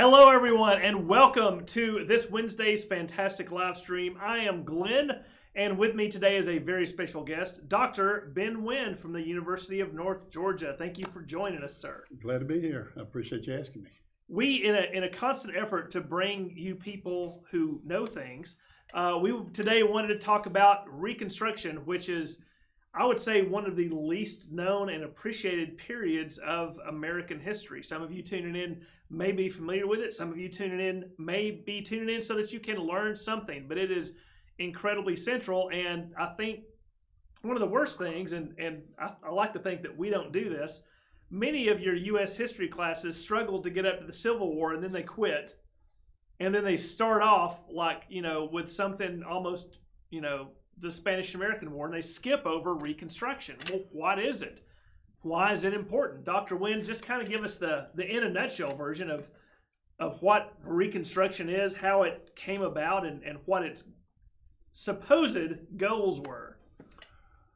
Hello, everyone, and welcome to this Wednesday's fantastic live stream. I am Glenn, and with me today is a very special guest, Dr. Ben Wynne from the University of North Georgia. Thank you for joining us, sir. Glad to be here. I appreciate you asking me. We, in a constant effort to bring you people who know things, we today wanted to talk about Reconstruction, which is, I would say, one of the least known and appreciated periods of American history. Some of you tuning in may be familiar with it. Some of you tuning in may be tuning in so that you can learn something, but it is incredibly central. And I think one of the worst things, and I like to think that we don't do this, many of your U.S. history classes struggle to get up to the Civil War, and then they quit. And then they start off like, with something almost, the Spanish-American War, and they skip over Reconstruction. Well, what is it? Why is it important? Dr. Wynne, just kind of give us the in a nutshell version of what Reconstruction is, how it came about, and what its supposed goals were.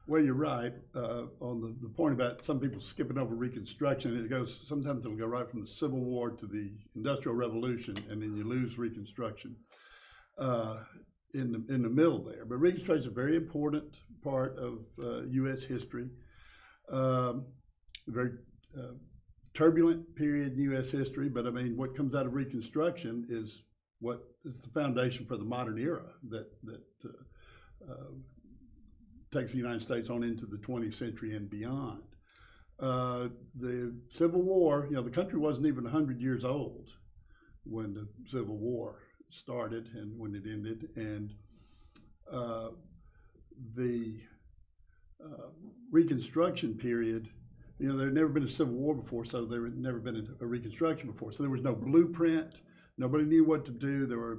Well, you're right on the point about some people skipping over Reconstruction. Sometimes it'll go right from the Civil War to the Industrial Revolution, and then you lose Reconstruction in the middle there. But Reconstruction is a very important part of U.S. history. A very turbulent period in U.S. history, but I mean, what comes out of Reconstruction is what is the foundation for the modern era that takes the United States on into the 20th century and beyond. The Civil War, the country wasn't even 100 years old when the Civil War started and when it ended, and the Reconstruction period, there had never been a Civil War before, so there had never been a Reconstruction before. So there was no blueprint. Nobody knew what to do. There were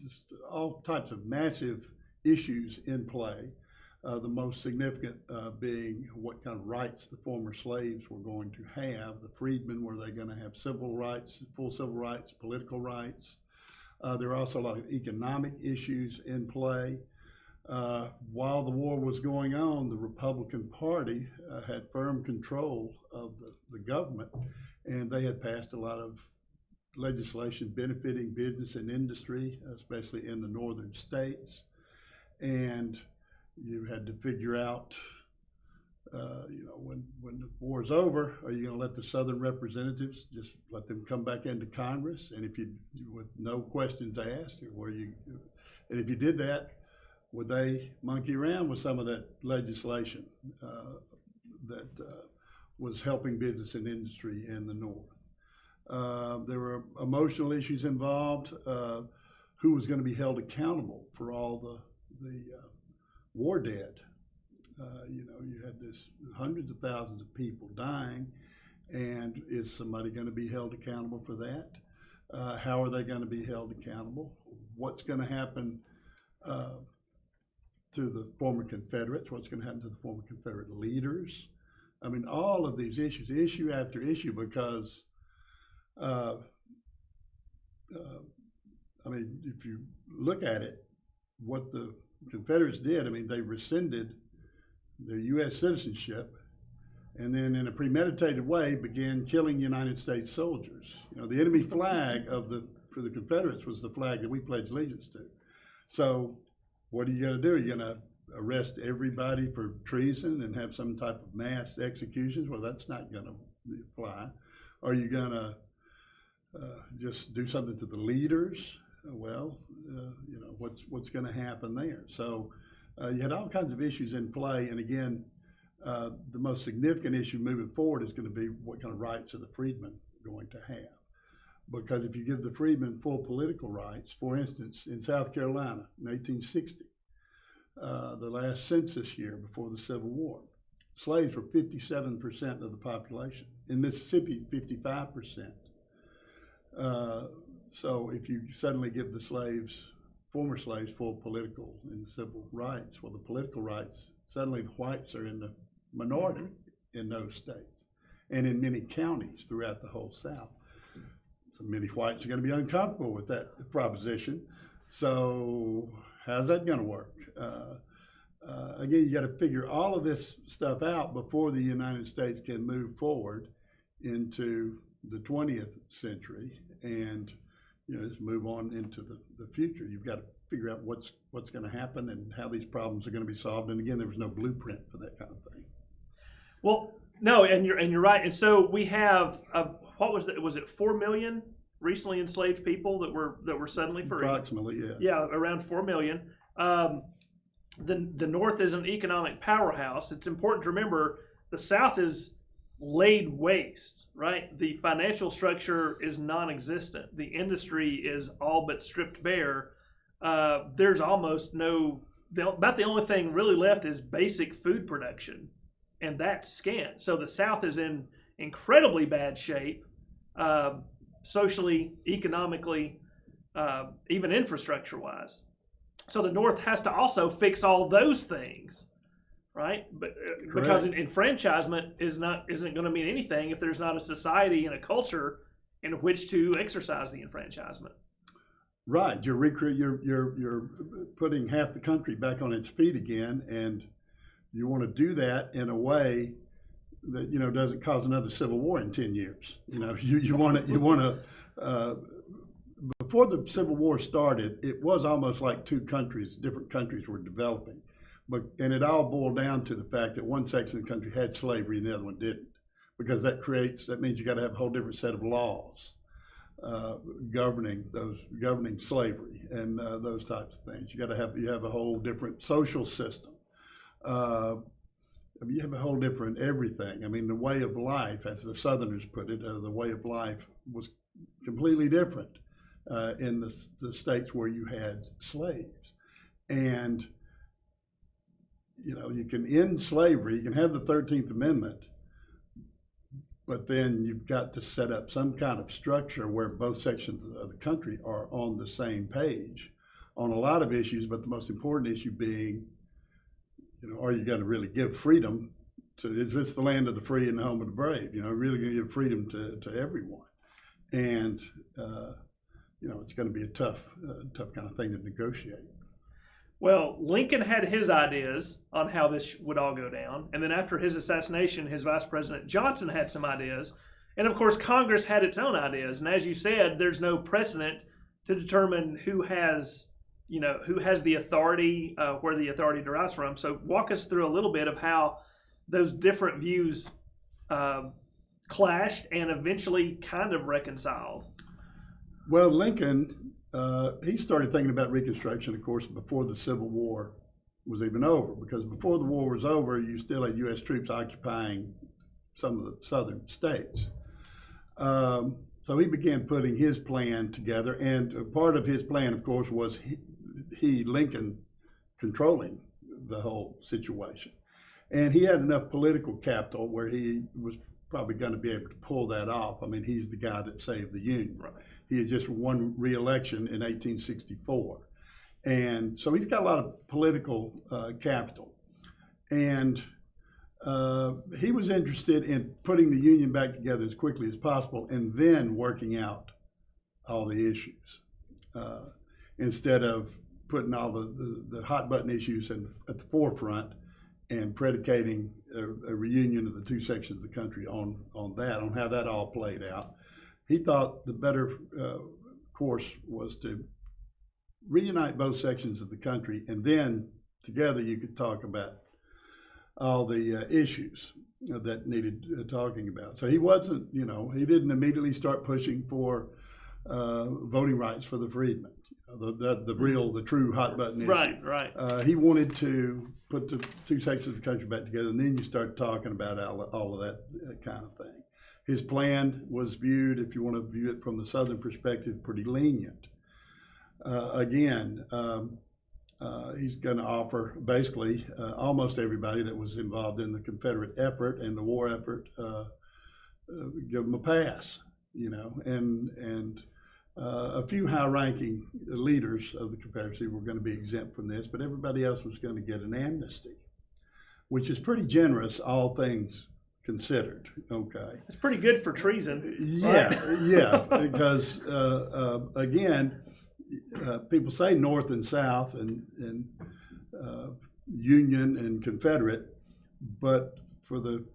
just all types of massive issues in play. The most significant being what kind of rights the former slaves were going to have. The freedmen, were they going to have civil rights, full civil rights, political rights? There were also a lot of economic issues in play. While the war was going on, the Republican Party had firm control of the government, and they had passed a lot of legislation benefiting business and industry, especially in the northern states. And you had to figure out, when the war's over, are you going to let the Southern representatives just let them come back into Congress? And if you, with no questions asked, and if you did that, would they monkey around with some of that legislation that was helping business and industry in the North? There were emotional issues involved. Who was going to be held accountable for all the war dead? You had hundreds of thousands of people dying, and is somebody going to be held accountable for that? How are they going to be held accountable? What's going to happen to the former Confederates? What's going to happen to the former Confederate leaders? I mean, all of these issues, issue after issue, because if you look at it, what the Confederates did, they rescinded their U.S. citizenship, and then in a premeditated way began killing United States soldiers. The enemy flag for the Confederates was the flag that we pledged allegiance to. So what are you going to do? Are you going to arrest everybody for treason and have some type of mass executions? Well, that's not going to fly. Are you going to just do something to the leaders? Well, what's going to happen there? So you had all kinds of issues in play, and again, the most significant issue moving forward is going to be what kind of rights are the freedmen going to have? Because if you give the freedmen full political rights, for instance, in South Carolina in 1860, the last census year before the Civil War, slaves were 57% of the population. In Mississippi, 55%. So if you suddenly give the former slaves, full political and civil rights, well, the political rights, suddenly the whites are in the minority in those states and in many counties throughout the whole South. So many whites are going to be uncomfortable with that proposition. So how's that going to work? Again, you got to figure all of this stuff out before the United States can move forward into the 20th century and just move on into the future. You've got to figure out what's going to happen and how these problems are going to be solved. And again, there was no blueprint for that kind of thing. Well, no, and you're right. And so we have what was it? Was it 4 million recently enslaved people that were suddenly free? Approximately, yeah. Yeah, around 4 million. The North is an economic powerhouse. It's important to remember the South is laid waste, right? The financial structure is non-existent. The industry is all but stripped bare. There's almost about the only thing really left is basic food production, and that's scant. So the South is in incredibly bad shape, socially, economically, even infrastructure-wise. So the North has to also fix all those things, right? But because enfranchisement isn't going to mean anything if there's not a society and a culture in which to exercise the enfranchisement. Right, you're putting half the country back on its feet again, and you want to do that in a way that doesn't cause another civil war in 10 years. You want to. Before the Civil War started, it was almost like different countries were developing, and it all boiled down to the fact that one section of the country had slavery and the other one didn't, because that means you got to have a whole different set of laws governing slavery and those types of things. You have a whole different social system. You have a whole different everything. I mean, the way of life, as the Southerners put it, the way of life was completely different in the states where you had slaves. And you can end slavery, you can have the 13th Amendment, but then you've got to set up some kind of structure where both sections of the country are on the same page on a lot of issues, but the most important issue being, are you going to really give freedom is this the land of the free and the home of the brave? Really going to give freedom to everyone. And, it's going to be a tough kind of thing to negotiate. Well, Lincoln had his ideas on how this would all go down. And then after his assassination, his Vice President Johnson had some ideas. And of course, Congress had its own ideas. And as you said, there's no precedent to determine who has the authority, where the authority derives from. So walk us through a little bit of how those different views clashed and eventually kind of reconciled. Well, Lincoln, he started thinking about Reconstruction, of course, before the Civil War was even over, because before the war was over, you still had U.S. troops occupying some of the southern states. So he began putting his plan together, and part of his plan, of course, was Lincoln, controlling the whole situation. And he had enough political capital where he was probably going to be able to pull that off. I mean, he's the guy that saved the Union. Right. He had just won re-election in 1864. And so he's got a lot of political capital. And he was interested in putting the Union back together as quickly as possible and then working out all the issues instead of putting all the hot button issues at the forefront and predicating a reunion of the two sections of the country on how that all played out. He thought the better course was to reunite both sections of the country, and then together you could talk about all the issues that needed talking about. So he wasn't, he didn't immediately start pushing for voting rights for the freedmen, the true hot button issue. Right. He wanted to put the two sections of the country back together, and then you start talking about all of that kind of thing. His plan was viewed, if you want to view it from the Southern perspective, pretty lenient. He's going to offer basically almost everybody that was involved in the Confederate effort and the war effort, give them a pass, and a few high-ranking leaders of the Confederacy were going to be exempt from this, but everybody else was going to get an amnesty, which is pretty generous, all things considered. Okay, it's pretty good for treason. Yeah, right? Yeah, because again, people say North and South and Union and Confederate, but for the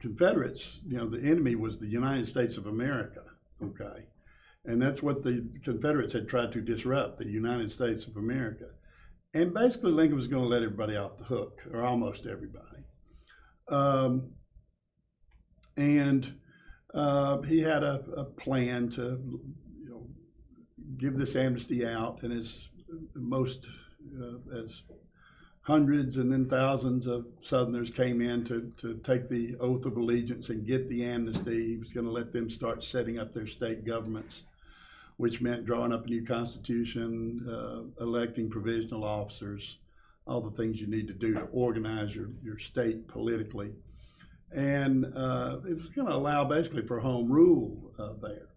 Confederates, the enemy was the United States of America. Okay, And that's what the Confederates had tried to disrupt, the United States of America. And basically Lincoln was going to let everybody off the hook, or almost everybody. He had a plan to, give this amnesty out, and as hundreds and then thousands of Southerners came in to take the oath of allegiance and get the amnesty. He was going to let them start setting up their state governments, which meant drawing up a new constitution, electing provisional officers, all the things you need to do to organize your state politically. And it was going to allow basically for home rule there.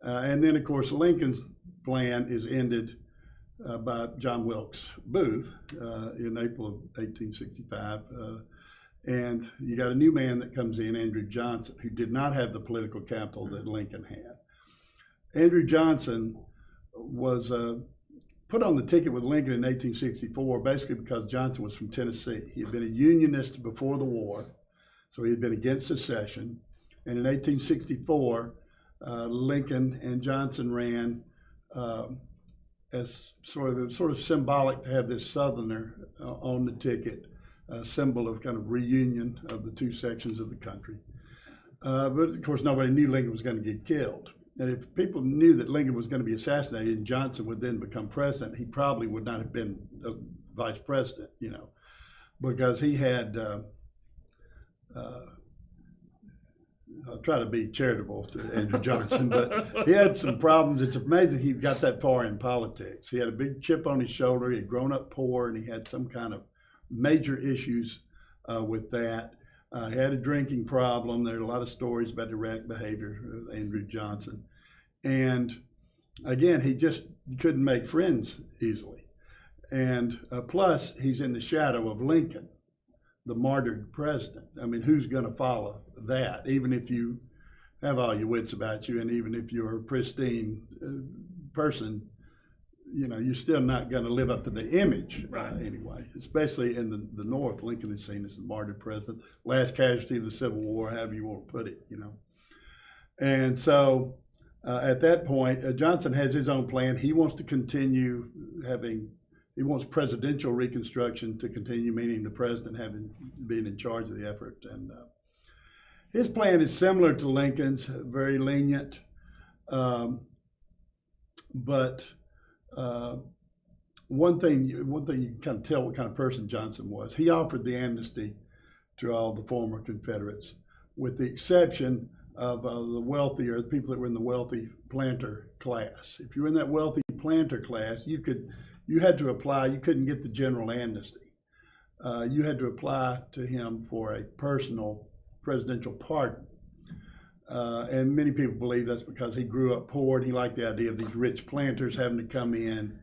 And then, of course, Lincoln's plan is ended by John Wilkes Booth in April of 1865. And you got a new man that comes in, Andrew Johnson, who did not have the political capital that Lincoln had. Andrew Johnson was put on the ticket with Lincoln in 1864, basically because Johnson was from Tennessee. He had been a Unionist before the war, so he had been against secession. And in 1864, Lincoln and Johnson ran as sort of symbolic to have this Southerner on the ticket, a symbol of kind of reunion of the two sections of the country. But of course, nobody knew Lincoln was going to get killed. And if people knew that Lincoln was going to be assassinated and Johnson would then become president, he probably would not have been vice president, because he had, I'll try to be charitable to Andrew Johnson, but he had some problems. It's amazing he got that far in politics. He had a big chip on his shoulder. He had grown up poor, and he had some kind of major issues with that. He had a drinking problem. There are a lot of stories about erratic behavior of Andrew Johnson. And again, he just couldn't make friends easily. And plus, he's in the shadow of Lincoln, the martyred president. I mean, who's going to follow that? Even if you have all your wits about you, and even if you're a pristine person, you're still not going to live up to the image anyway, especially in the North. Lincoln is seen as the martyred president, last casualty of the Civil War, however you want to put it, And so at that point, Johnson has his own plan. He wants to continue he wants presidential Reconstruction to continue, meaning the president being in charge of the effort. And his plan is similar to Lincoln's, very lenient, but one thing you can kind of tell what kind of person Johnson was. He offered the amnesty to all the former Confederates, with the exception of the wealthier, the people that were in the wealthy planter class. If you were in that wealthy planter class, you had to apply. You couldn't get the general amnesty. You had to apply to him for a personal presidential pardon. And many people believe that's because he grew up poor and he liked the idea of these rich planters having to come in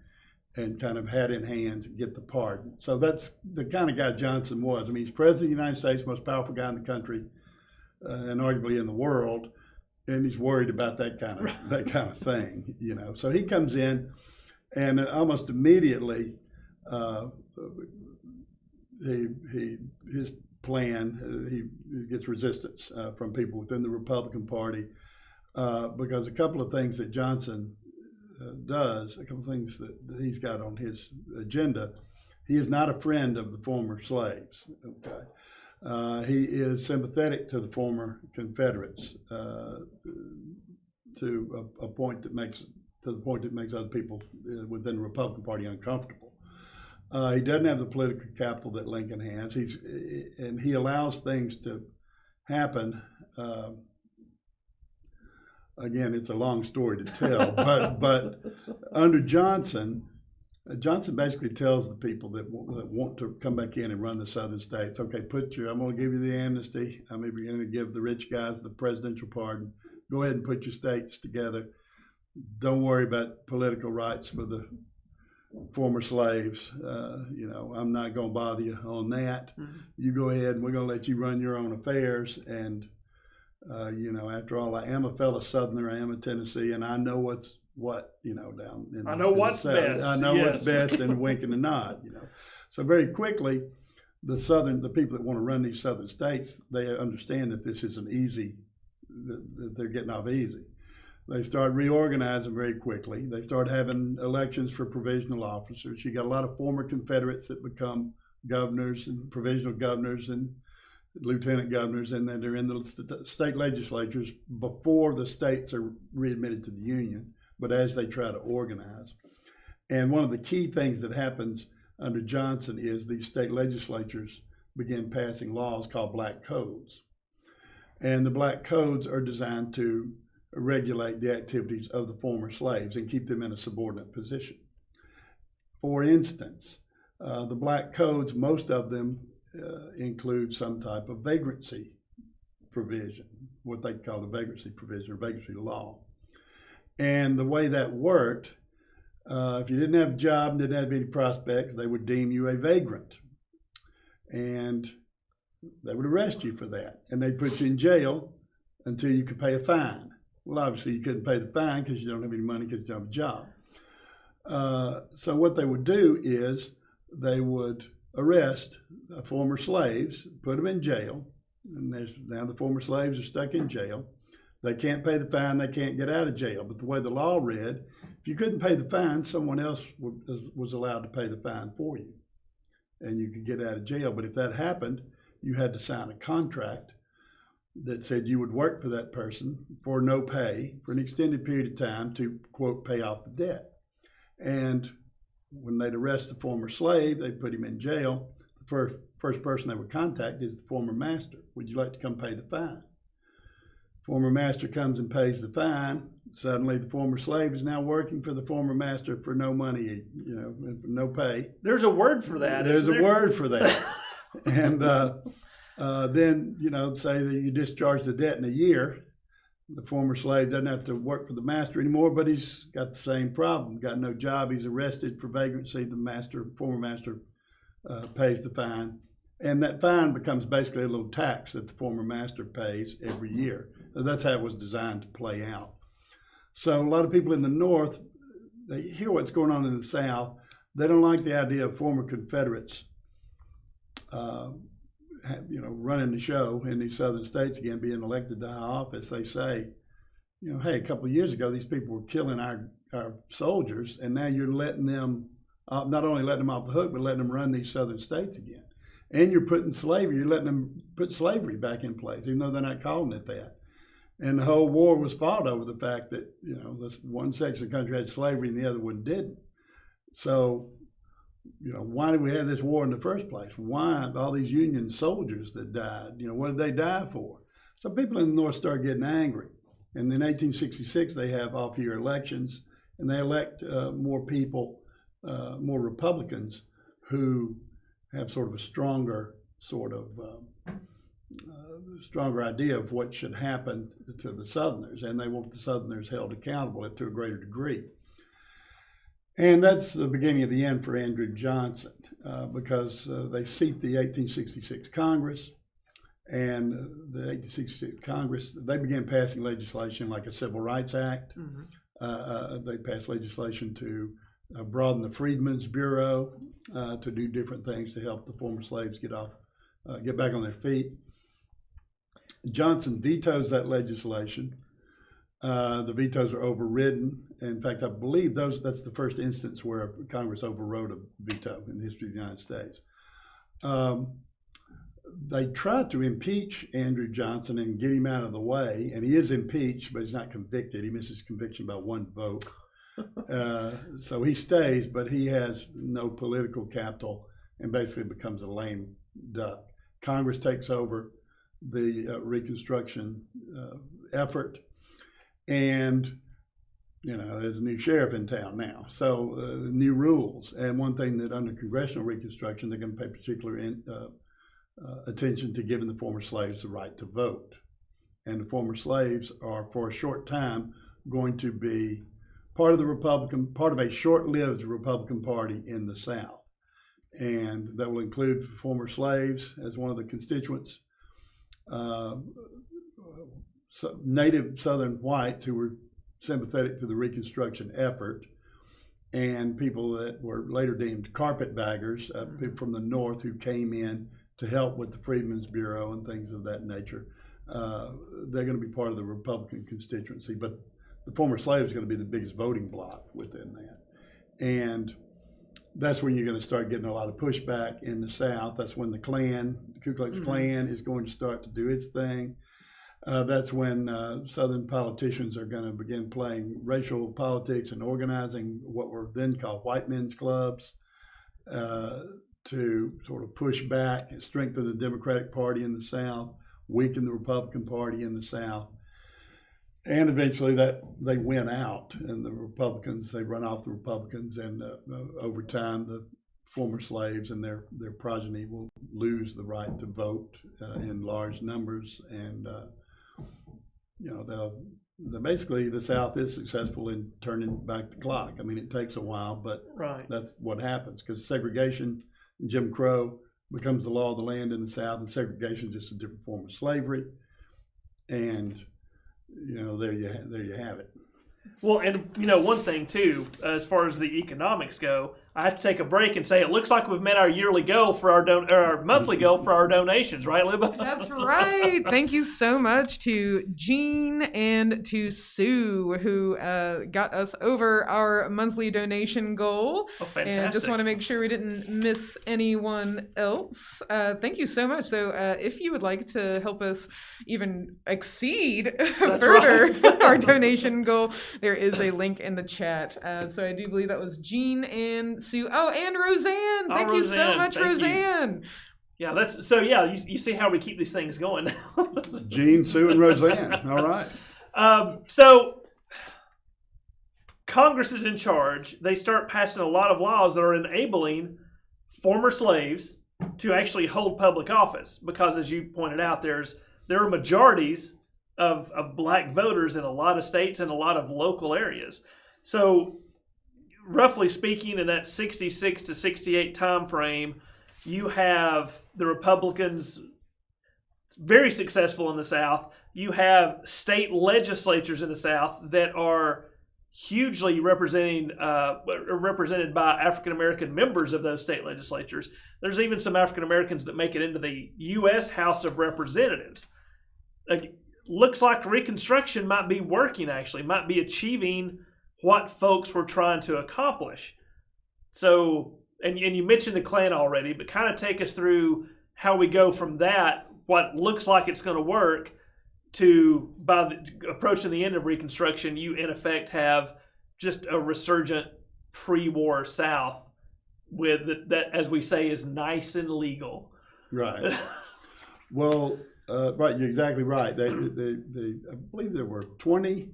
and kind of hat in hand to get the pardon. So that's the kind of guy Johnson was. I mean, he's president of the United States, most powerful guy in the country, and arguably in the world, and he's worried about that kind of thing, So he comes in, and almost immediately, his plan, he gets resistance from people within the Republican Party because a couple of things that Johnson does, a couple of things that he's got on his agenda. He is not a friend of the former slaves. Okay, he is sympathetic to the former Confederates to a point that makes other people within the Republican Party uncomfortable. He doesn't have the political capital that Lincoln has. And he allows things to happen. Again, it's a long story to tell, but under Johnson basically tells the people that want to come back in and run the southern states, okay, I'm going to give you the amnesty. I'm maybe going to give the rich guys the presidential pardon. Go ahead and put your states together. Don't worry about political rights for the former slaves. I'm not going to bother you on that. Mm-hmm. You go ahead and we're going to let you run your own affairs. And, after all, I am a fellow Southerner. I am a Tennessee, and I know what's what, down in I know what's best. I know what's best, and wink and a nod, So very quickly, the people that want to run these southern states, they understand that this isn't easy, that they're getting off easy. They started reorganizing very quickly. They started having elections for provisional officers. You got a lot of former Confederates that become governors and provisional governors and lieutenant governors, and then they're in the state legislatures before the states are readmitted to the Union, but as they try to organize. And one of the key things that happens under Johnson is these state legislatures begin passing laws called black codes. And the black codes are designed to regulate the activities of the former slaves and keep them in a subordinate position. For instance, the black codes, most of them include some type of vagrancy provision, what they call the vagrancy provision or vagrancy law. And the way that worked, if you didn't have a job and didn't have any prospects, they would deem you a vagrant. And they would arrest you for that. And they'd put you in jail until you could pay a fine. Well, obviously you couldn't pay the fine because you don't have any money because you don't have a job. So what they would do is they would arrest former slaves, put them in jail, and now the former slaves are stuck in jail. They can't pay the fine, they can't get out of jail. But the way the law read, if you couldn't pay the fine, someone else was allowed to pay the fine for you, and you could get out of jail. But if that happened, you had to sign a contract that said you would work for that person for no pay for an extended period of time to, quote, pay off the debt. And when they'd arrest the former slave, they'd put him in jail. The first person they would contact is the former master. Would you like to come pay the fine? Former master comes and pays the fine. Suddenly the former slave is now working for the former master for no money, and for no pay. There's a word for that. There's a word for that. And then, say that you discharge the debt in a year. The former slave doesn't have to work for the master anymore, but he's got the same problem. Got no job. He's arrested for vagrancy. The former master, pays the fine. And that fine becomes basically a little tax that the former master pays every year. That's how it was designed to play out. So a lot of people in the North, they hear what's going on in the South. They don't like the idea of former Confederates running the show in these southern states again, being elected to high office. They say, hey, a couple of years ago, these people were killing our soldiers, and now you're letting them, not only letting them off the hook, but letting them run these southern states again. And you're letting them put slavery back in place, even though they're not calling it that. And the whole war was fought over the fact that, this one section of the country had slavery and the other one didn't. So, why did we have this war in the first place? Why all these Union soldiers that died? What did they die for? So people in the North start getting angry. And in 1866, they have off-year elections, and they elect more people, more Republicans who have sort of a stronger idea of what should happen to the Southerners, and they want the Southerners held accountable to a greater degree. And that's the beginning of the end for Andrew Johnson, because they seat the 1866 Congress, and the 1866 Congress, they began passing legislation like a Civil Rights Act. Mm-hmm. They passed legislation to broaden the Freedmen's Bureau, to do different things to help the former slaves get back on their feet. Johnson vetoes that legislation. The vetoes are overridden. In fact, I believe that's the first instance where Congress overrode a veto in the history of the United States. They tried to impeach Andrew Johnson and get him out of the way, and he is impeached, but he's not convicted. He misses conviction by one vote. So he stays, but he has no political capital and basically becomes a lame duck. Congress takes over the Reconstruction effort, and there's a new sheriff in town now, so new rules. And one thing that under congressional Reconstruction, they're going to pay particular attention to giving the former slaves the right to vote. And the former slaves are, for a short time, going to be part of a short-lived Republican Party in the South. And that will include former slaves as one of the constituents, native Southern whites who were sympathetic to the Reconstruction effort, and people that were later deemed carpetbaggers, people from the North who came in to help with the Freedmen's Bureau and things of that nature. They're going to be part of the Republican constituency, but the former slaves are going to be the biggest voting bloc within that. And that's when you're going to start getting a lot of pushback in the South. That's when the Klan, the Ku Klux Klan, is going to start to do its thing. That's when Southern politicians are going to begin playing racial politics and organizing what were then called white men's clubs to sort of push back and strengthen the Democratic Party in the South, weaken the Republican Party in the South. And eventually that they win out, and the Republicans, they run off the Republicans, and over time the former slaves and their progeny will lose the right to vote in large numbers, and they'll basically, the South is successful in turning back the clock. I mean, it takes a while, but that's what happens, because segregation, Jim Crow, becomes the law of the land in the South, and segregation is just a different form of slavery, and there you have it. Well, and one thing too, as far as the economics go, I have to take a break and say it looks like we've met our yearly goal for our monthly goal for our donations, right, Libba? That's right. Thank you so much to Gene and to Sue, who got us over our monthly donation goal. Oh, fantastic. And just want to make sure we didn't miss anyone else. Thank you so much. So if you would like to help us even exceed further our donation goal, there is a link in the chat. So I do believe that was Gene and Sue. Oh, and Roseanne. Thank you so much, Roseanne. Yeah, that's so. Yeah, you see how we keep these things going. Gene, Sue, and Roseanne. All right. So Congress is in charge. They start passing a lot of laws that are enabling former slaves to actually hold public office, because, as you pointed out, there are majorities of black voters in a lot of states and a lot of local areas. So, roughly speaking, in that 66 to 68 time frame, you have the Republicans very successful in the South. You have state legislatures in the South that are hugely represented by African American members of those state legislatures. There's even some African Americans that make it into the U.S. House of Representatives. Looks like Reconstruction might be working, actually, might be achieving what folks were trying to accomplish. So, and you mentioned the Klan already, but kind of take us through how we go from that, what looks like it's going to work, to approaching the end of Reconstruction, you in effect have just a resurgent pre-war South with that, as we say, is nice and legal. Right. Well, right, you're exactly right. They I believe there were 20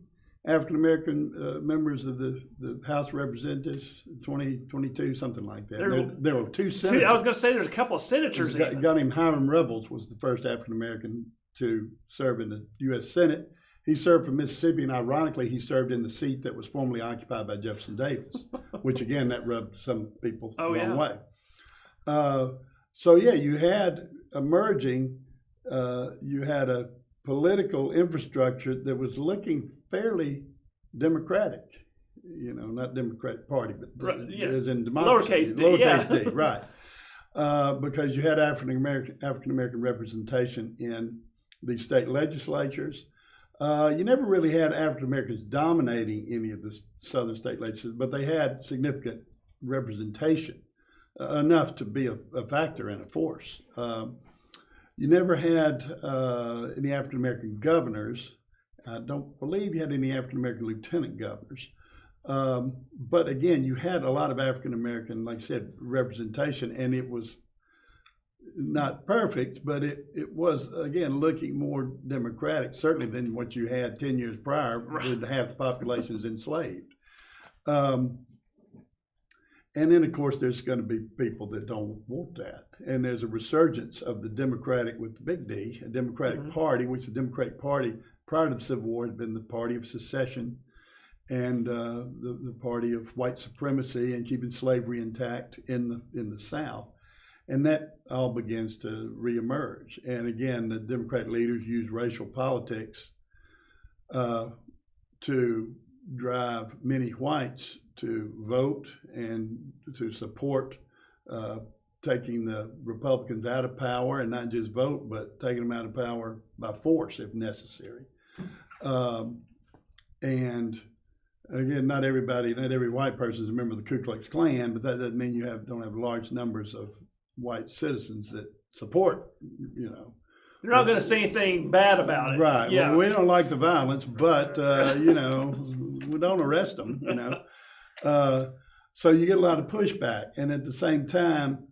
African American members of the House of Representatives, 22, something like that. There were two senators. I was going to say there's a couple of senators. A guy named Hiram Revels was the first African American to serve in the U.S. Senate. He served from Mississippi, and ironically, he served in the seat that was formerly occupied by Jefferson Davis, which again, that rubbed some people the wrong way. So yeah, you had emerging, you had a political infrastructure that was looking fairly democratic, not Democratic Party, but as in democracy. Lowercase d, right. Because you had African American representation in the state legislatures. You never really had African Americans dominating any of the southern state legislatures, but they had significant representation, enough to be a factor and a force. You never had any African American governors. I don't believe you had any African American lieutenant governors. But again, you had a lot of African American, like I said, representation, and it was not perfect, but it was, again, looking more democratic, certainly than what you had 10 years prior, with half the population is enslaved. And then, of course, there's going to be people that don't want that. And there's a resurgence of the Democratic, with the big D, a Democratic Party, which the Democratic Party prior to the Civil War had been the party of secession and the party of white supremacy and keeping slavery intact in the South. And that all begins to reemerge. And again, the Democratic leaders use racial politics to drive many whites to vote and to support taking the Republicans out of power, and not just vote, but taking them out of power by force if necessary. And again, not every white person is a member of the Ku Klux Klan, but that doesn't mean you don't have large numbers of white citizens that support, you know. They're not going to say anything bad about it. Right. Yeah. Well, we don't like the violence, but, you know, we don't arrest them, you know. So you get a lot of pushback. And at the same time,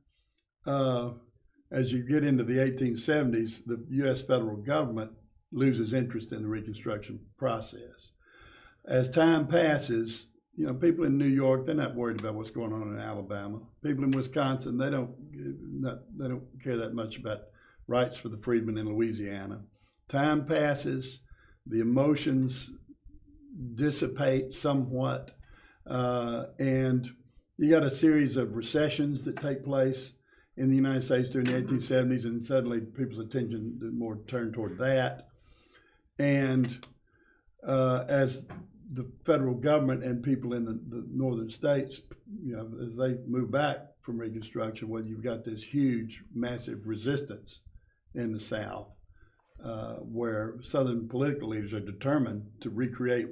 as you get into the 1870s, the U.S. federal government loses interest in the Reconstruction process. As time passes, you know, people in New York, they're not worried about what's going on in Alabama. People in Wisconsin, they don't care that much about rights for the freedmen in Louisiana. Time passes, the emotions dissipate somewhat, and you got a series of recessions that take place in the United States during the 1870s, and suddenly people's attention more turned toward that. And as the federal government and people in the northern states, you know, as they move back from Reconstruction, well, you've got this huge, massive resistance in the South, where Southern political leaders are determined to recreate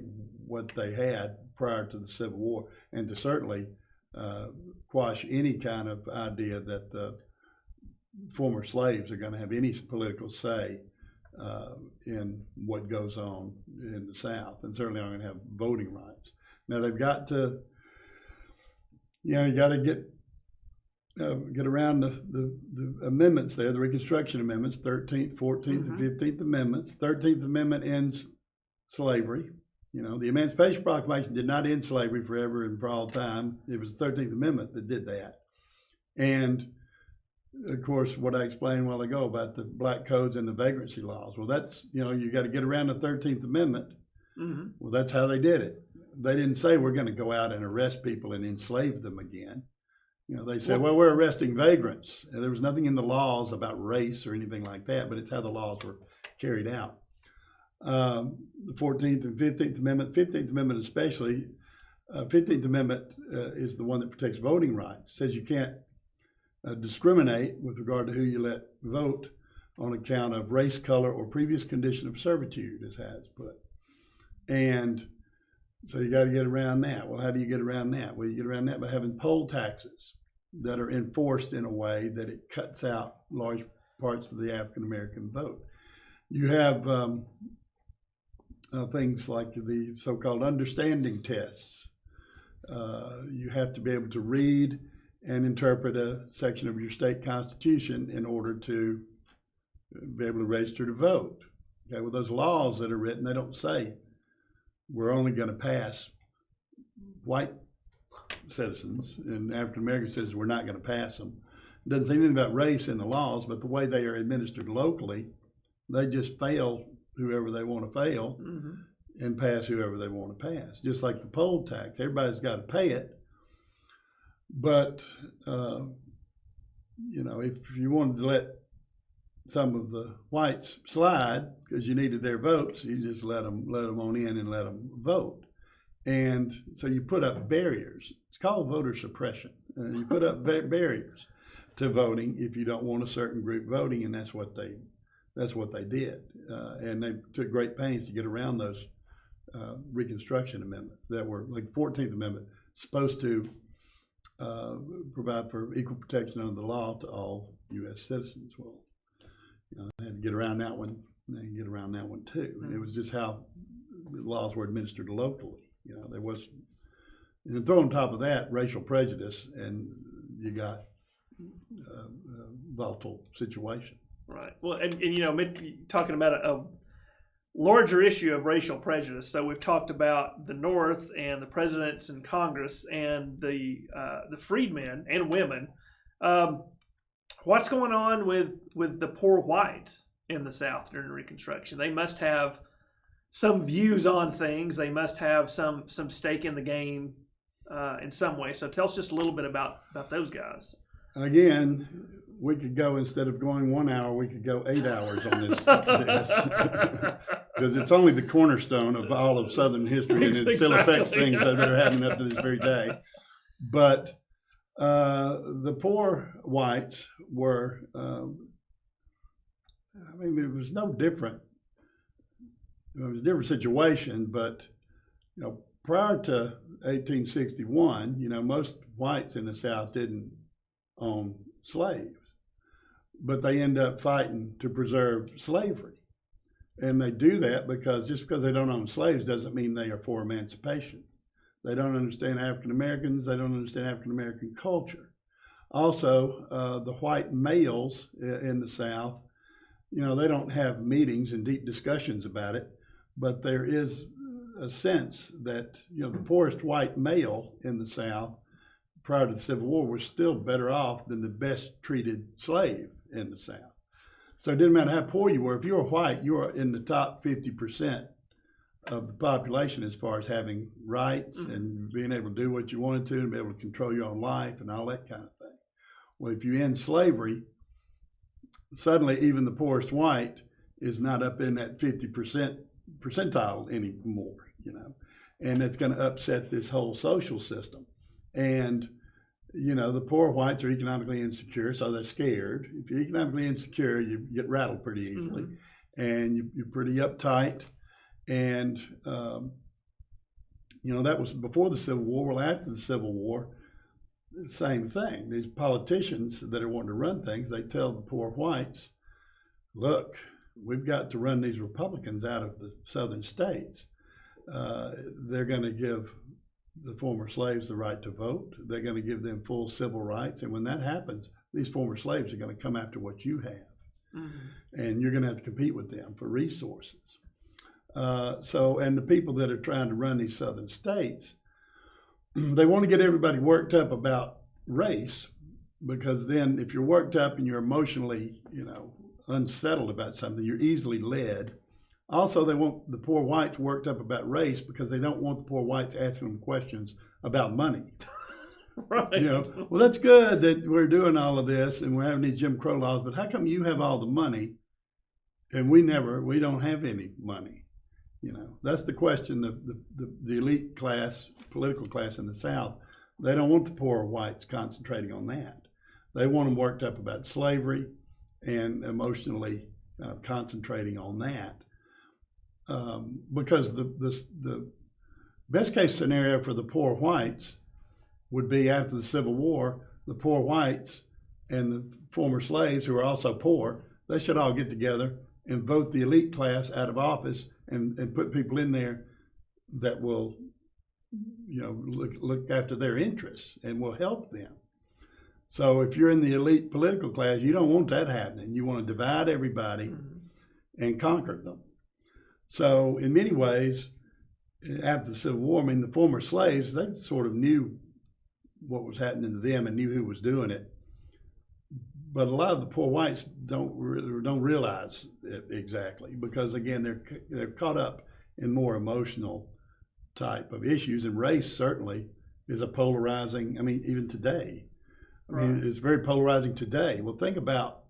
what they had prior to the Civil War, and to certainly quash any kind of idea that the former slaves are going to have any political say in what goes on in the South, and certainly aren't going to have voting rights. Now they've got to, you know, you got to get around the amendments there, the Reconstruction Amendments, 13th, 14th, and 15th Amendments. 13th Amendment ends slavery. You know, the Emancipation Proclamation did not end slavery forever and for all time. It was the 13th Amendment that did that. And of course, what I explained a while ago about the black codes and the vagrancy laws. Well, that's, you know, you got to get around the 13th Amendment. Mm-hmm. Well, that's how they did it. They didn't say we're going to go out and arrest people and enslave them again. You know, they said, well, we're arresting vagrants. And there was nothing in the laws about race or anything like that, but it's how the laws were carried out. The 14th and 15th Amendment, 15th Amendment especially, 15th Amendment is the one that protects voting rights. It says you can't discriminate with regard to who you let vote on account of race, color, or previous condition of servitude, as has put. And so you got to get around that. Well, how do you get around that? Well, you get around that by having poll taxes that are enforced in a way that it cuts out large parts of the African-American vote. You have things like the so-called understanding tests. You have to be able to read and interpret a section of your state constitution in order to be able to register to vote. Okay, well, those laws that are written, they don't say we're only going to pass white citizens and African American citizens, we're not going to pass them. It doesn't say anything about race in the laws, but the way they are administered locally, they just fail whoever they want to fail and pass whoever they want to pass. Just like the poll tax, everybody's got to pay it. But, you know, if you wanted to let some of the whites slide because you needed their votes, you just let them on in and let them vote. And so you put up barriers. It's called voter suppression. You put up barriers to voting if you don't want a certain group voting, and that's what they did. And they took great pains to get around those Reconstruction Amendments that were, like the 14th Amendment, supposed to provide for equal protection under the law to all U.S. citizens. Well, you know, they had to get around that one. They had to get around that one too. And it was just how the laws were administered locally. You know, there was, and throw on top of that racial prejudice, and you got a volatile situation. Right. Well, and you know, talking about a larger issue of racial prejudice. So we've talked about the North and the presidents and Congress and the freedmen and women. What's going on with the poor whites in the South during Reconstruction? They must have some views on things. They must have some stake in the game in some way. So tell us just a little bit about those guys. Again, we could go, instead of going 1 hour, we could go 8 hours on this. Because it's only the cornerstone of all of Southern history, and it still affects things that are happening up to this very day. But the poor whites were, I mean, it was no different. It was a different situation, but prior to 1861, most whites in the South didn't own slaves, but they end up fighting to preserve slavery. And they do that because just because they don't own slaves doesn't mean they are for emancipation. They don't understand African Americans. They don't understand African American culture. Also, the white males in the South, they don't have meetings and deep discussions about it, but there is a sense that, the poorest white male in the South prior to the Civil War was still better off than the best treated slave in the South. So it didn't matter how poor you were. If you were white, you were in the top 50% of the population as far as having rights and being able to do what you wanted to and be able to control your own life and all that kind of thing. Well, if you end slavery, suddenly even the poorest white is not up in that 50% percentile anymore, and it's going to upset this whole social system. And the poor whites are economically insecure, so they're scared. If you're economically insecure, you get rattled pretty easily, and you're pretty uptight. And, that was before the Civil War. Well, after the Civil War, the same thing. These politicians that are wanting to run things, they tell the poor whites, look, we've got to run these Republicans out of the southern states. They're going to give the former slaves the right to vote. They're going to give them full civil rights. And when that happens, these former slaves are going to come after what you have. And you're going to have to compete with them for resources. And the people that are trying to run these southern states, they want to get everybody worked up about race, because then if you're worked up and you're emotionally, unsettled about something, you're easily led. Also, they want the poor whites worked up about race because they don't want the poor whites asking them questions about money. Right. Well, that's good that we're doing all of this and we're having these Jim Crow laws, but how come you have all the money and we don't have any money? That's the question. The elite class, political class in the South, they don't want the poor whites concentrating on that. They want them worked up about slavery and emotionally concentrating on that. Because the best case scenario for the poor whites would be after the Civil War, the poor whites and the former slaves who are also poor, they should all get together and vote the elite class out of office and put people in there that will, look after their interests and will help them. So if you're in the elite political class, you don't want that happening. You want to divide everybody and conquer them. So in many ways, after the Civil War, the former slaves, they sort of knew what was happening to them and knew who was doing it. But a lot of the poor whites don't realize it exactly, because again, they're caught up in more emotional type of issues, and race certainly is a polarizing, even today. It's very polarizing today. Well, think about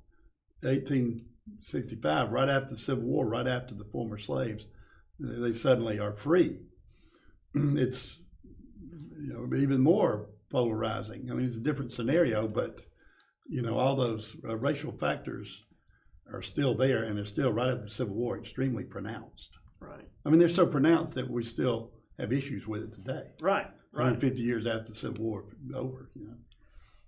1865, right after the Civil War, right after the former slaves, they suddenly are free. It's even more polarizing. It's a different scenario, but all those racial factors are still there, and they're still right after the Civil War extremely pronounced. Right. They're so pronounced that we still have issues with it today. Right. 150 years after the Civil War over.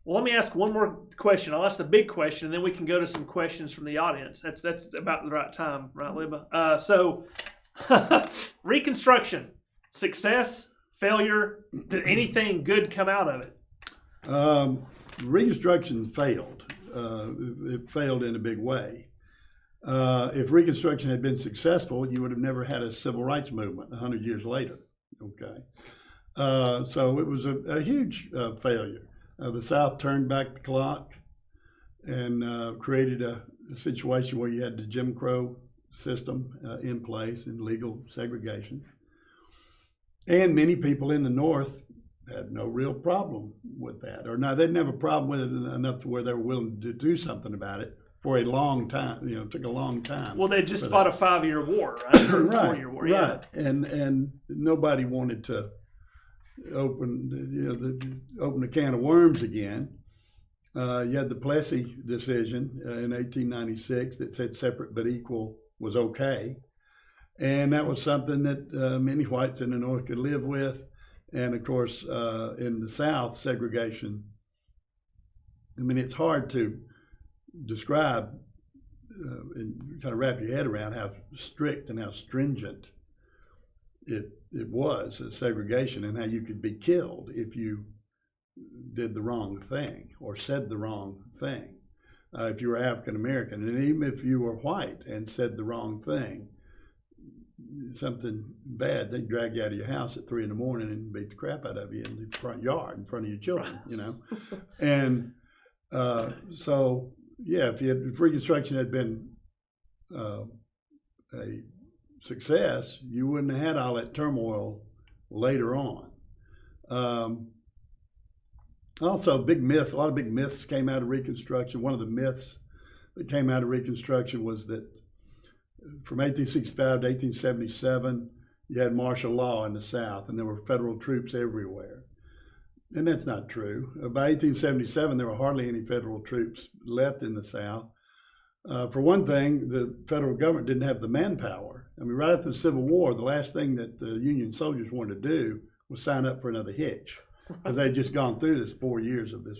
Well, let me ask one more question. I'll ask the big question, and then we can go to some questions from the audience. That's about the right time, right, Libba? So, Reconstruction, success, failure, did anything good come out of it? Reconstruction failed. It failed in a big way. If Reconstruction had been successful, you would have never had a civil rights movement 100 years later. Okay. So it was a huge failure. The South turned back the clock and created a situation where you had the Jim Crow system in place and legal segregation. And many people in the North had no real problem with that. Or no, they didn't have a problem with it enough to where they were willing to do something about it for a long time. It took a long time. Well, they just fought a 5-year war, right? Or Right, 4-year war, right. And nobody wanted to open a can of worms again. You had the Plessy decision in 1896 that said separate but equal was okay. And that was something that many whites in the North could live with. And of course, in the South, segregation, I mean, it's hard to describe and kind of wrap your head around how strict and how stringent it was, segregation, and how you could be killed if you did the wrong thing or said the wrong thing. If you were African American, and even if you were white and said the wrong thing, something bad, they'd drag you out of your house at 3 a.m. and beat the crap out of you in the front yard in front of your children, you know. And so, yeah, if Reconstruction had been a success, you wouldn't have had all that turmoil later on. Also, big myth, a lot of big myths came out of Reconstruction. One of the myths that came out of Reconstruction was that from 1865 to 1877, you had martial law in the South, and there were federal troops everywhere. And that's not true. By 1877, there were hardly any federal troops left in the South. For one thing, the federal government didn't have the manpower. I mean, right after the Civil War, the last thing that the Union soldiers wanted to do was sign up for another hitch, because they'd just gone through this 4 years of this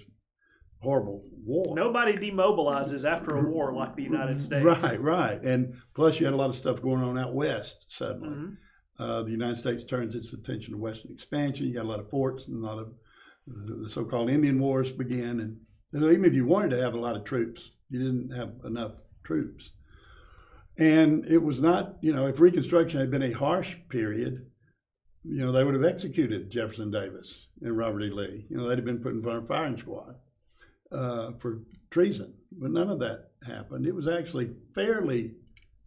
horrible war. Nobody demobilizes after a war like the United States. Right. And plus you had a lot of stuff going on out west suddenly. Mm-hmm. The United States turns its attention to Western expansion. You got a lot of forts, and a lot of the so-called Indian Wars began. And so even if you wanted to have a lot of troops, you didn't have enough troops. And it was not, if Reconstruction had been a harsh period, they would have executed Jefferson Davis and Robert E. Lee. They'd have been put in front of a firing squad for treason. But none of that happened. It was actually fairly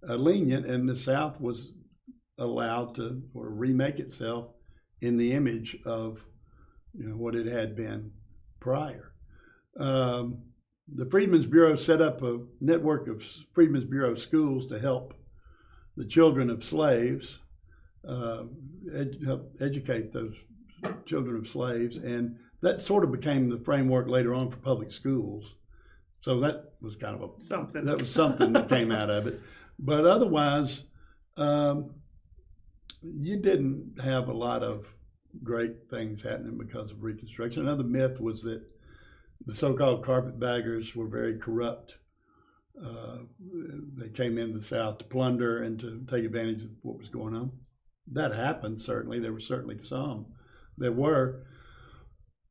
lenient, and the South was allowed to sort of remake itself in the image of what it had been prior. The Freedmen's Bureau set up a network of Freedmen's Bureau schools to help the children of slaves, help educate those children of slaves, and that sort of became the framework later on for public schools. So that was kind of something that came out of it. But otherwise, you didn't have a lot of great things happening because of Reconstruction. Another myth was that the so-called carpetbaggers were very corrupt. They came into the South to plunder and to take advantage of what was going on. That happened, certainly. There were certainly some that were,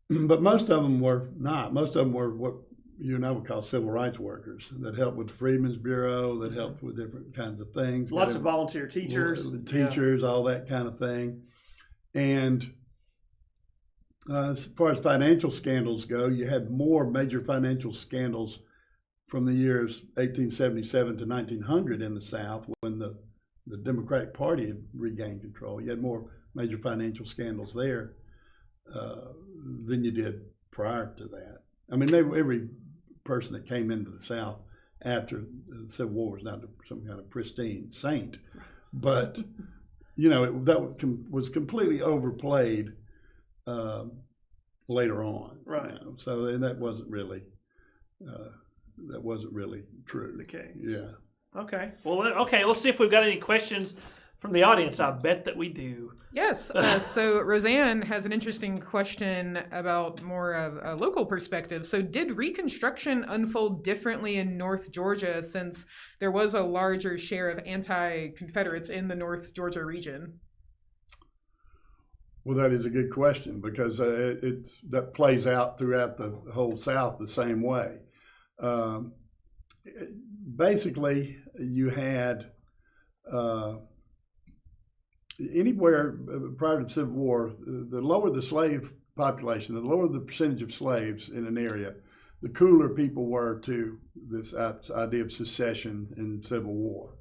but most of them were not. Most of them were what you and I would call civil rights workers that helped with the Freedmen's Bureau, that helped with different kinds of things. Lots of volunteer teachers. All that kind of thing. And as far as financial scandals go, you had more major financial scandals from the years 1877 to 1900 in the South when the Democratic Party had regained control. You had more major financial scandals there than you did prior to that. I mean, every person that came into the South after the Civil War was not some kind of pristine saint, but that was completely overplayed later on. Right. So and that wasn't really true. Okay. Yeah. Okay. Well, okay. Let's see if we've got any questions from the audience. I bet that we do. Yes. So Roseanne has an interesting question about more of a local perspective. So did Reconstruction unfold differently in North Georgia since there was a larger share of anti-Confederates in the North Georgia region? Well, that is a good question because that plays out throughout the whole South the same way. Basically, you had anywhere prior to the Civil War, the lower the slave population, the lower the percentage of slaves in an area, the cooler people were to this idea of secession and Civil War.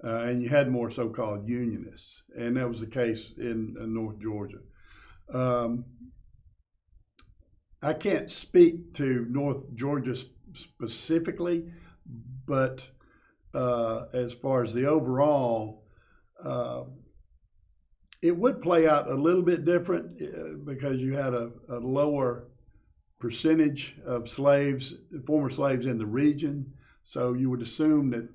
And you had more so-called Unionists, and that was the case in North Georgia. I can't speak to North Georgia specifically, but as far as the overall, it would play out a little bit different because you had a lower percentage of slaves, former slaves in the region. So you would assume that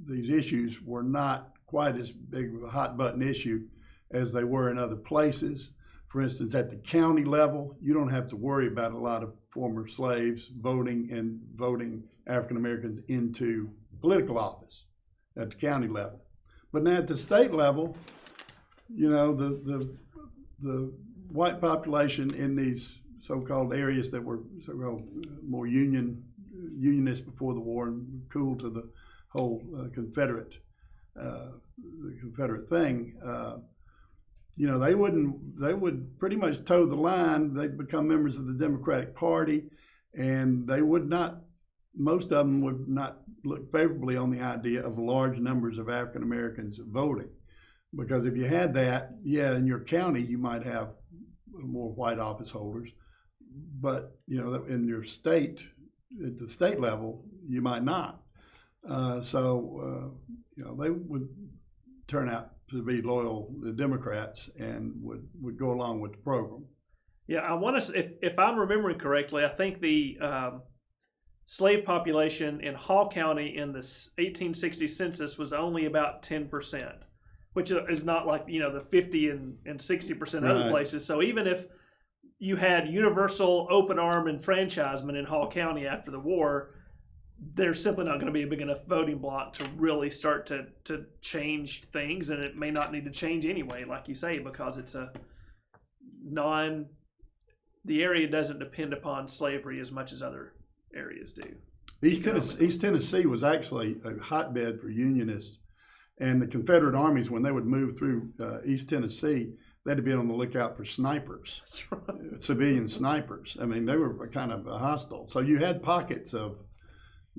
these issues were not quite as big of a hot button issue as they were in other places. For instance, at the county level, you don't have to worry about a lot of former slaves voting African Americans into political office at the county level. But now at the state level, you know, the white population in these so-called areas that were so-called more unionist before the war and cool to the whole Confederate thing, you know, they would pretty much toe the line. They'd become members of the Democratic Party, and they would not, most of them would not look favorably on the idea of large numbers of African Americans voting. Because if you had that, yeah, in your county, you might have more white office holders, but, you know, in your state, at the state level, you might not. You know, they would turn out to be loyal to Democrats and would go along with the program. Yeah, I want to, if I'm remembering correctly, I think the slave population in Hall County in the 1860 census was only about 10%, which is not like, you know, the 50 and 60% other Right. places. So even if you had universal open arm enfranchisement in Hall County after the war, there's simply not going to be a big enough voting bloc to really start to change things, and it may not need to change anyway, like you say, because it's the area doesn't depend upon slavery as much as other areas do. East Tennessee was actually a hotbed for Unionists, and the Confederate armies, when they would move through East Tennessee, they had to be on the lookout for snipers, That's right. civilian snipers. I mean, they were kind of hostile. So you had pockets of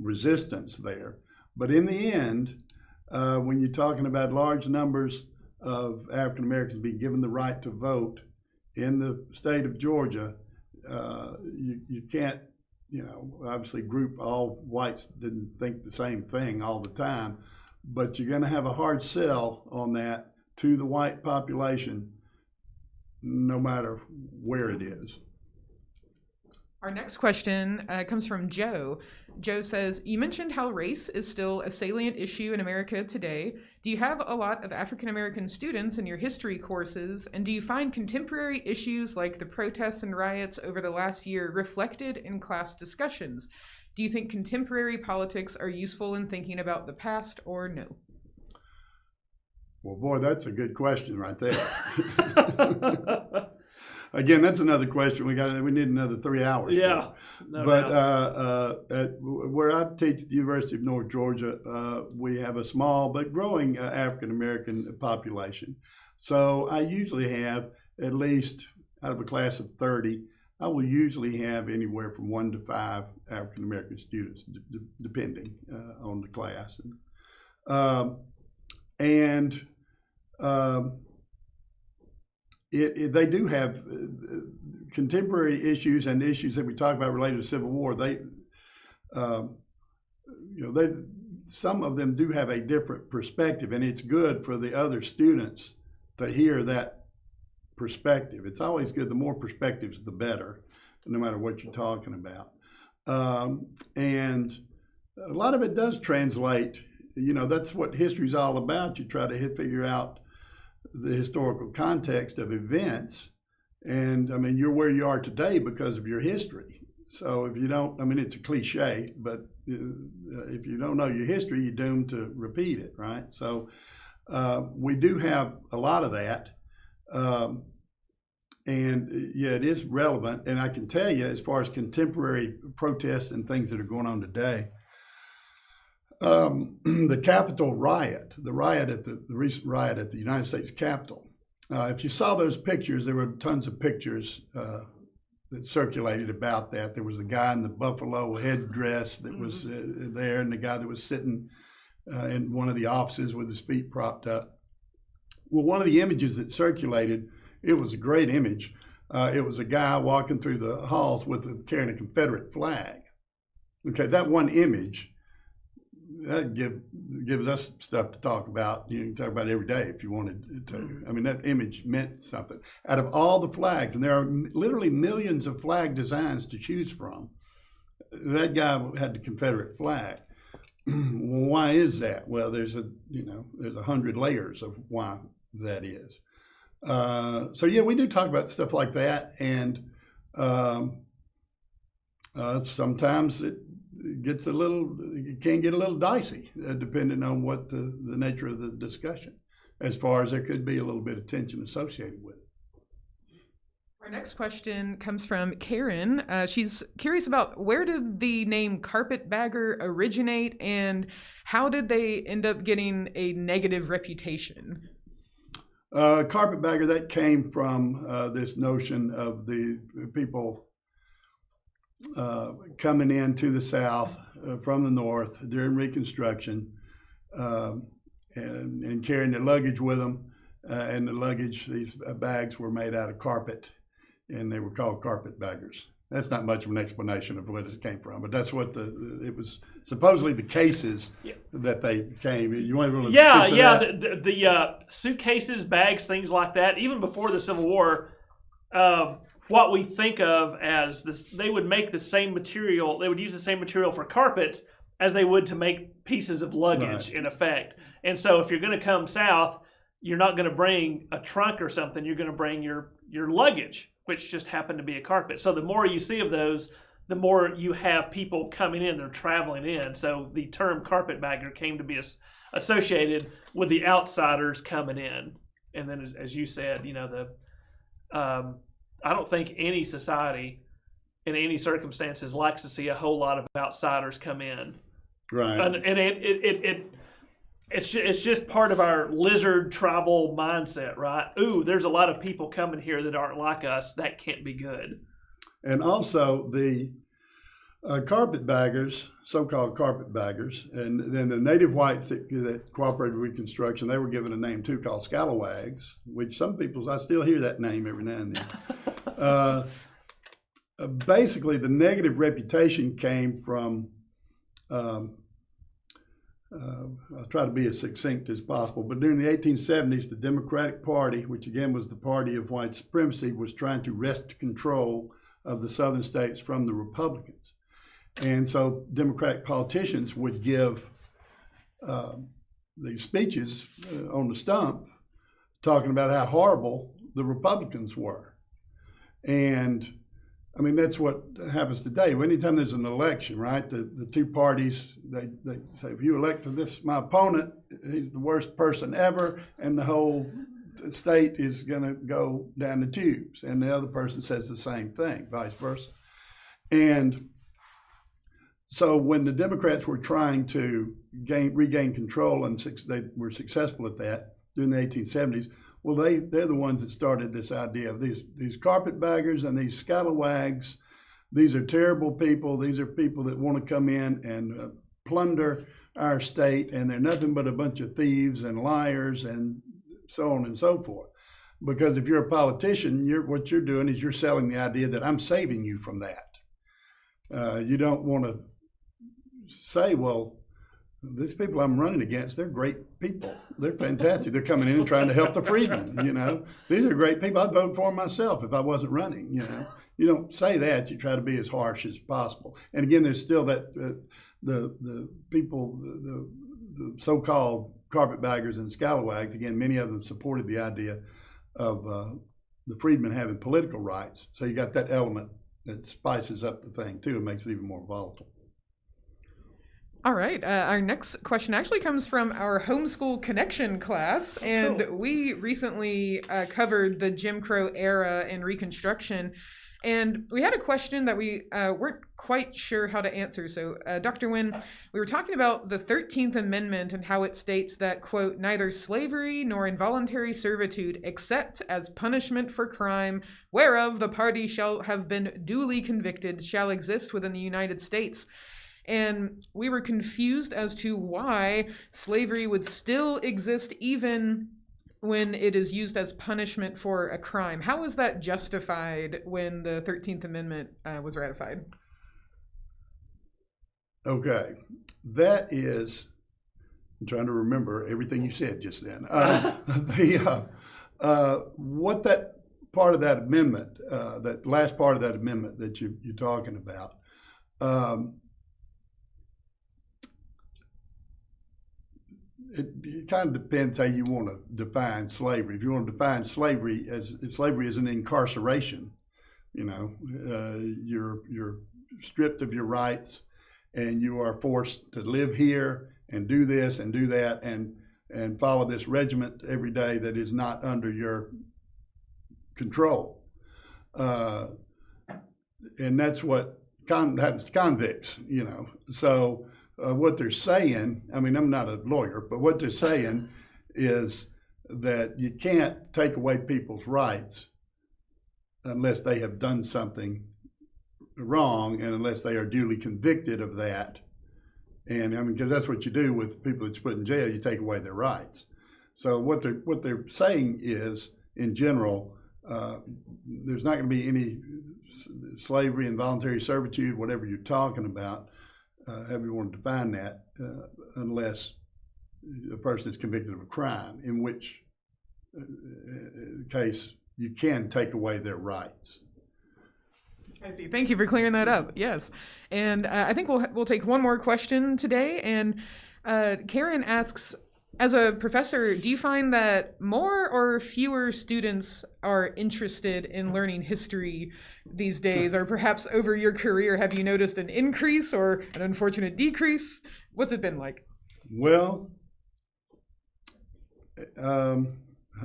resistance there. But in the end, when you're talking about large numbers of African Americans being given the right to vote in the state of Georgia, you can't, you know, obviously group all whites didn't think the same thing all the time, but you're going to have a hard sell on that to the white population, no matter where it is. Our next question comes from Joe. Joe says, you mentioned how race is still a salient issue in America today. Do you have a lot of African American students in your history courses, and do you find contemporary issues like the protests and riots over the last year reflected in class discussions? Do you think contemporary politics are useful in thinking about the past, or no? Well, boy, that's a good question right there. Again, that's another question. We need another 3 hours. Yeah. No doubt. Where I teach at the University of North Georgia, we have a small but growing African American population. So I usually have at least out of a class of 30, I will usually have anywhere from 1 to 5 African American students, depending on the class. They do have contemporary issues and issues that we talk about related to Civil War. Some of them do have a different perspective, and it's good for the other students to hear that perspective. It's always good. The more perspectives, the better, no matter what you're talking about. And a lot of it does translate. You know, that's what history's all about. You try to figure out the historical context of events, and I mean, you're where you are today because of your history. So if you don't, I mean, it's a cliche, but if you don't know your history, you're doomed to repeat it, right? So we do have a lot of that, and yeah, it is relevant. And I can tell you, as far as contemporary protests and things that are going on today, the Capitol riot, the recent riot at the United States Capitol. If you saw those pictures, there were tons of pictures that circulated about that. There was the guy in the buffalo headdress that was there, and the guy that was sitting in one of the offices with his feet propped up. Well, one of the images that circulated, it was a great image. It was a guy walking through the halls carrying a Confederate flag. Okay, that one image, that gives us stuff to talk about. You can talk about it every day if you wanted to. I mean, that image meant something. Out of all the flags, and there are literally millions of flag designs to choose from, that guy had the Confederate flag. Why is that? Well, there's 100 layers of why that is. So yeah, we do talk about stuff like that, and sometimes it can get a little dicey, depending on what the nature of the discussion, as far as there could be a little bit of tension associated with it. Our next question comes from Karen. She's curious about where did the name carpetbagger originate, and how did they end up getting a negative reputation? Carpetbagger, that came from this notion of the people coming into the South from the North during Reconstruction and carrying their luggage with them. And the luggage, these bags were made out of carpet, and they were called carpetbaggers. That's not much of an explanation of where it came from, but that's what it was supposedly the cases that they came. You want to the suitcases, bags, things like that. Even before the Civil War, what we think of as this, they would make the same material. They would use the same material for carpets as they would to make pieces of luggage, in effect. And so, if you're going to come south, you're not going to bring a trunk or something. You're going to bring your luggage, which just happened to be a carpet. So the more you see of those, the more you have people coming in, they're traveling in. So the term carpetbagger came to be associated with the outsiders coming in. And then, as you said, I don't think any society in any circumstances likes to see a whole lot of outsiders come in. Right. And it's just part of our lizard tribal mindset, right? Ooh, there's a lot of people coming here that aren't like us. That can't be good. And also the carpetbaggers, so-called carpetbaggers, and then the native whites that cooperated with Reconstruction, they were given a name too called scalawags, which some people, I still hear that name every now and then. Basically, the negative reputation came from I'll try to be as succinct as possible, but during the 1870s, the Democratic Party, which again was the party of white supremacy, was trying to wrest control of the southern states from the Republicans. And so Democratic politicians would give these speeches on the stump talking about how horrible the Republicans were. And I mean, that's what happens today. Anytime there's an election, right, the two parties, they say, if you elect my opponent, he's the worst person ever, and the whole state is going to go down the tubes. And the other person says the same thing, vice versa. And so when the Democrats were trying to regain control, and they were successful at that during the 1870s, well, they're the ones that started this idea of these carpetbaggers and these scalawags. These are terrible people. These are people that want to come in and plunder our state, and they're nothing but a bunch of thieves and liars and so on and so forth. Because if you're a politician, what you're doing is you're selling the idea that I'm saving you from that. You don't want to say, well, these people I'm running against, they're great people. They're fantastic. They're coming in and trying to help the freedmen, These are great people. I'd vote for them myself if I wasn't running, You don't say that. You try to be as harsh as possible. And again, there's still that the people, the so-called carpetbaggers and scalawags, again, many of them supported the idea of the freedmen having political rights. So you got that element that spices up the thing, too, and makes it even more volatile. All right. Our next question actually comes from our homeschool connection class, and we recently covered the Jim Crow era and Reconstruction, and we had a question that we weren't quite sure how to answer. So, Dr. Wynne, we were talking about the 13th Amendment and how it states that, quote, neither slavery nor involuntary servitude except as punishment for crime whereof the party shall have been duly convicted shall exist within the United States. And we were confused as to why slavery would still exist even when it is used as punishment for a crime. How was that justified when the 13th Amendment was ratified? Okay, that is, I'm trying to remember everything you said just then. What that part of that amendment, that last part of that amendment that you're talking about, it kind of depends how you want to define slavery. If you want to define slavery as an incarceration, you're stripped of your rights, and you are forced to live here and do this and do that and follow this regiment every day that is not under your control. And that's what happens to convicts, So what they're saying, I mean, I'm not a lawyer, but what they're saying is that you can't take away people's rights unless they have done something wrong and unless they are duly convicted of that. And I mean, because that's what you do with people that you put in jail, you take away their rights. So what they're saying is, in general, there's not going to be any slavery, involuntary servitude, whatever you're talking about, however you want to define that, unless a person is convicted of a crime, in which case you can take away their rights. I see. Thank you for clearing that up. Yes. And I think we'll take one more question today. And Karen asks, as a professor, do you find that more or fewer students are interested in learning history these days? Or perhaps over your career, have you noticed an increase or an unfortunate decrease? What's it been like? Well,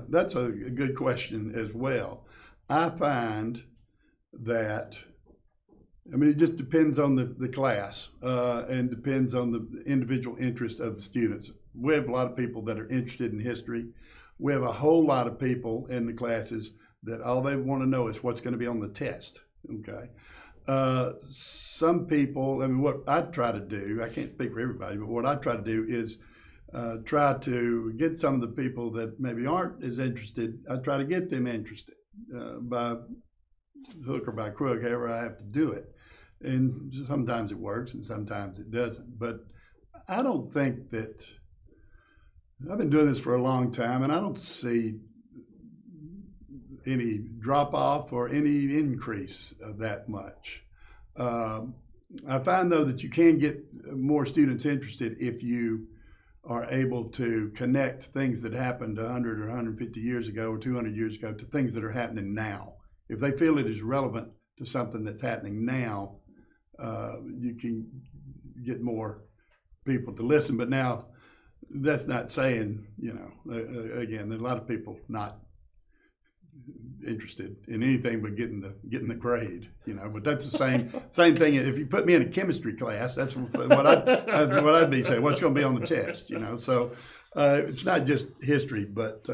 that's a good question as well. I find that, I mean, it just depends on the class and depends on the individual interest of the students. We have a lot of people that are interested in history. We have a whole lot of people in the classes that all they want to know is what's going to be on the test, okay? Some people, I mean, what I try to do, I can't speak for everybody, but what I try to do is try to get some of the people that maybe aren't as interested, I try to get them interested by hook or by crook, however I have to do it. And sometimes it works and sometimes it doesn't. But I don't think that, I've been doing this for a long time and I don't see any drop off or any increase that much. I find though that you can get more students interested if you are able to connect things that happened 100 or 150 years ago or 200 years ago to things that are happening now. If they feel it is relevant to something that's happening now, you can get more people to listen. But now, that's not saying, again, there's a lot of people not interested in anything but getting the grade, But that's the same thing. If you put me in a chemistry class, that's what I'd be saying. What's going to be on the test, So it's not just history, but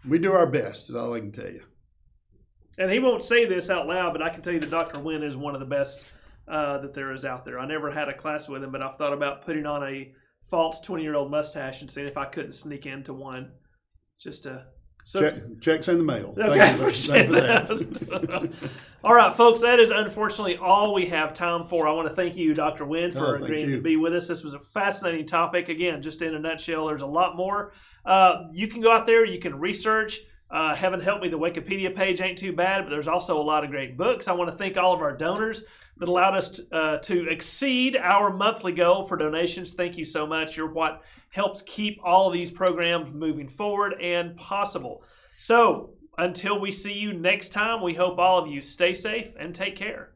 we do our best. Is all I can tell you. And he won't say this out loud, but I can tell you that Dr. Wynne is one of the best that there is out there. I never had a class with him, but I've thought about putting on a false 20-year-old mustache and seeing if I couldn't sneak into one. Just to checks in the mail. Okay, Thank you for that. All right, folks, that is unfortunately all we have time for. I want to thank you, Dr. Wynne, for agreeing to be with us. This was a fascinating topic. Again, just in a nutshell, there's a lot more. You can go out there, you can research. Heaven help me, the Wikipedia page ain't too bad, but there's also a lot of great books. I want to thank all of our donors that allowed us to exceed our monthly goal for donations. Thank you so much. You're what helps keep all of these programs moving forward and possible. So until we see you next time, we hope all of you stay safe and take care.